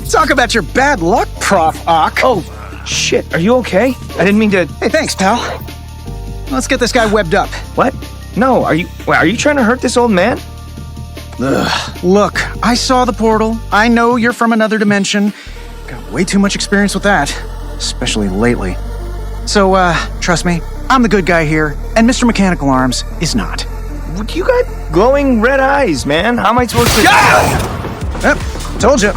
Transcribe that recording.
Talk about your bad luck, Prof. Ock. Oh, shit. Are you okay? I didn't mean to... Hey, thanks, pal. Let's get this guy webbed up. What? No, are you trying to hurt this old man? Ugh. Look, I saw the portal. I know you're from another dimension. Got way too much experience with that, especially lately. So, trust me, I'm the good guy here, and Mr. Mechanical Arms is not. You got glowing red eyes, man. How am I supposed to... Yep, told you.